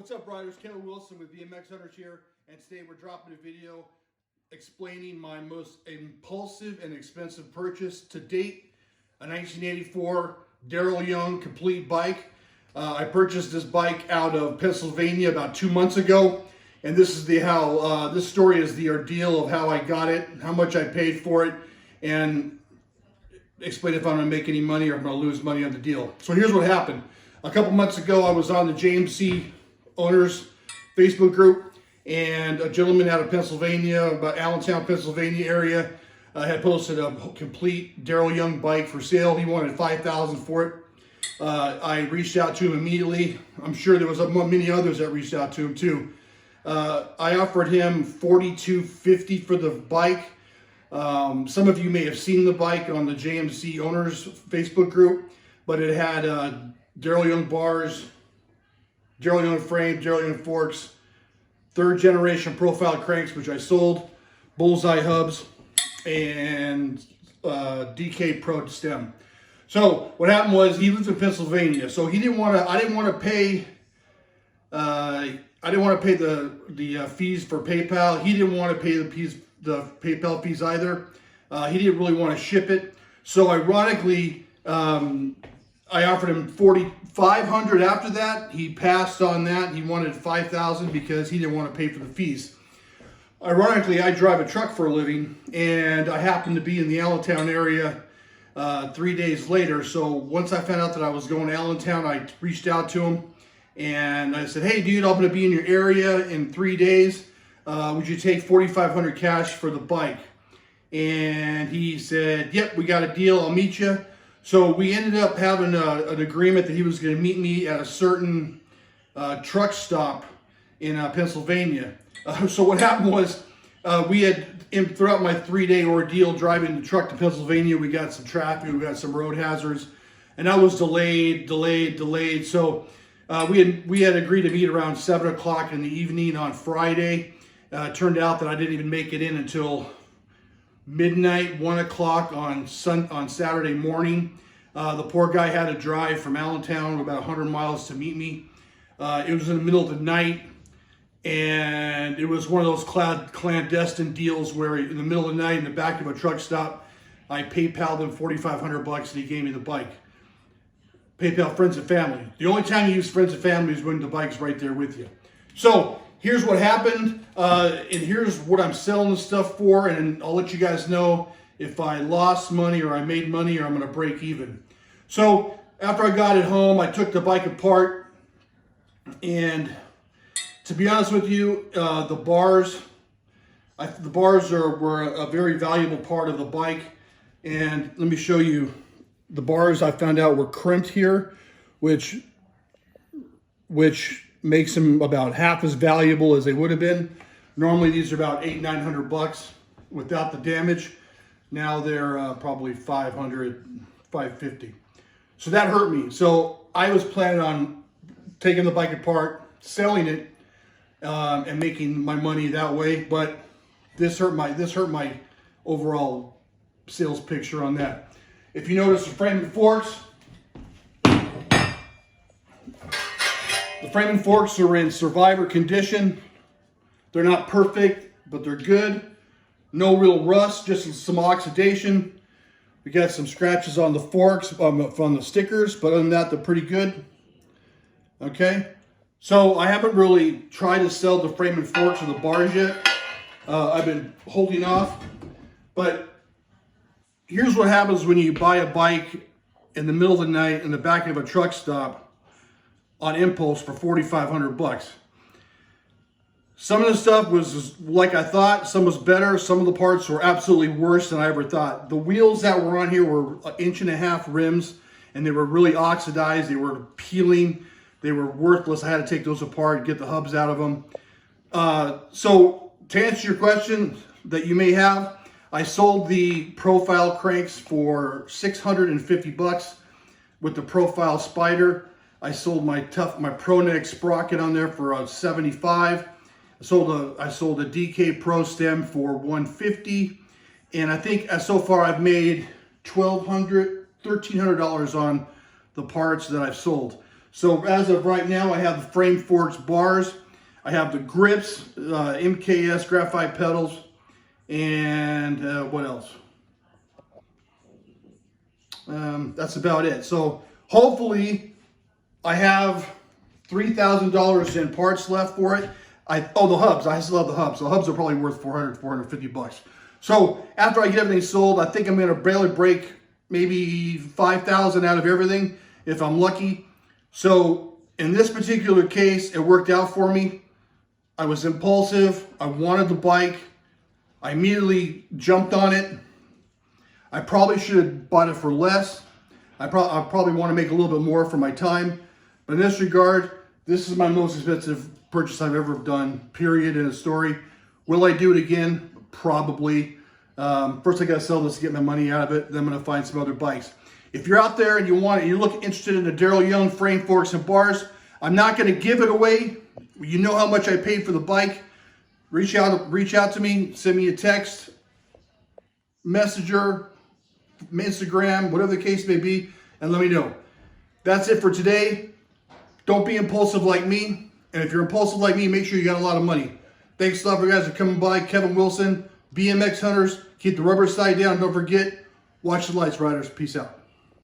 What's up, riders? Kendall Wilson with BMX Hunters here, and today we're dropping a video explaining my most impulsive and expensive purchase to date, a 1984 Darrell Young complete bike. I purchased this bike out of Pennsylvania about 2 months ago, and this is this story is the ordeal of how I got it, how much I paid for it, and explain if I'm going to make any money or I'm going to lose money on the deal. So here's what happened. A couple months ago, I was on the JMC owners Facebook group, and a gentleman out of Pennsylvania, about Allentown, Pennsylvania area, had posted a complete Darrell Young bike for sale. He wanted $5,000 for it. I reached out to him immediately. I'm sure there was many others that reached out to him too. I offered him $4,250 for the bike. Some of you may have seen the bike on the JMC owners Facebook group, but it had Darrell Young bars, Darrell Young frame, Darrell Young forks, third generation profile cranks, which I sold, bullseye hubs, and DK Pro stem. So what happened was, he lives in Pennsylvania, so he didn't want to. I didn't want to pay. I didn't want to pay the fees for PayPal. He didn't want to pay the PayPal fees either. He didn't really want to ship it. So ironically, I offered him $4,500 after that. He passed on that. He wanted $5,000 because he didn't want to pay for the fees. Ironically, I drive a truck for a living, and I happened to be in the Allentown area 3 days later. So once I found out that I was going to Allentown, I reached out to him and I said, "Hey dude, I'm going to be in your area in 3 days. Would you take $4,500 cash for the bike?" And he said, "Yep, we got a deal. I'll meet you." So we ended up having an agreement that he was going to meet me at a certain truck stop in Pennsylvania. So what happened was, throughout my 3-day ordeal driving the truck to Pennsylvania, we got some traffic, we got some road hazards, and that was delayed. So we had agreed to meet around 7 o'clock in the evening on Friday. It turned out that I didn't even make it in until midnight, 1 o'clock on Saturday morning. The poor guy had to drive from Allentown about 100 miles to meet me. It was in the middle of the night, and it was one of those clandestine deals where in the middle of the night in the back of a truck stop, I PayPal'd him $4,500 and he gave me the bike. PayPal friends and family. The only time you use friends and family is when the bike's right there with you. So here's what happened, and here's what I'm selling the stuff for, and I'll let you guys know if I lost money or I made money or I'm going to break even. So after I got it home, I took the bike apart, and to be honest with you, the bars were a very valuable part of the bike. And let me show you the bars. I found out were crimped here, which makes them about half as valuable as they would have been. Normally these are about $800-900 without the damage. Now they're probably $500, $550. So that hurt me. So I was planning on taking the bike apart, selling it, and making my money that way. But this hurt my overall sales picture on that. If you notice the frame and forks, the frame and forks are in survivor condition. They're not perfect, but they're good. No real rust, just some oxidation. We got some scratches on the forks, from the stickers, but other than that, they're pretty good. Okay, so I haven't really tried to sell the frame and forks or the bars yet. I've been holding off, but here's what happens when you buy a bike in the middle of the night in the back of a truck stop on impulse for $4,500. Some of the stuff was like I thought, some was better, some of the parts were absolutely worse than I ever thought. The wheels that were on here were 1.5 inch rims, and they were really oxidized, they were peeling, they were worthless. I had to take those apart, get the hubs out of them. So to answer your question that you may have, I sold the profile cranks for $650 with the profile spider. I sold my Pro Neck sprocket on there for $75. I sold a DK Pro stem for $150, and I think so far I've made $1,300 on the parts that I've sold. So as of right now, I have the frame forks bars, I have the grips, MKS graphite pedals, and what else? That's about it. So hopefully I have $3,000 in parts left for it. Oh, the hubs. I still have the hubs. The hubs are probably worth 400, 450 bucks. So after I get everything sold, I think I'm going to barely break maybe 5,000 out of everything if I'm lucky. So in this particular case, it worked out for me. I was impulsive. I wanted the bike. I immediately jumped on it. I probably should have bought it for less. I probably want to make a little bit more for my time. But in this regard, this is my most expensive purchase I've ever done, period, in a story. Will I do it again? Probably. First I got to sell this to get my money out of it. Then I'm going to find some other bikes. If you're out there and you want it, you're interested in the Darrell Young frame forks and bars, I'm not going to give it away. You know how much I paid for the bike. Reach out to me, send me a text, Messenger, Instagram, whatever the case may be, and let me know. That's it for today. Don't be impulsive like me. And if you're impulsive like me, make sure you got a lot of money. Thanks a lot for you guys for coming by. Kevin Wilson, BMX Hunters. Keep the rubber side down. Don't forget, watch the lights, riders. Peace out.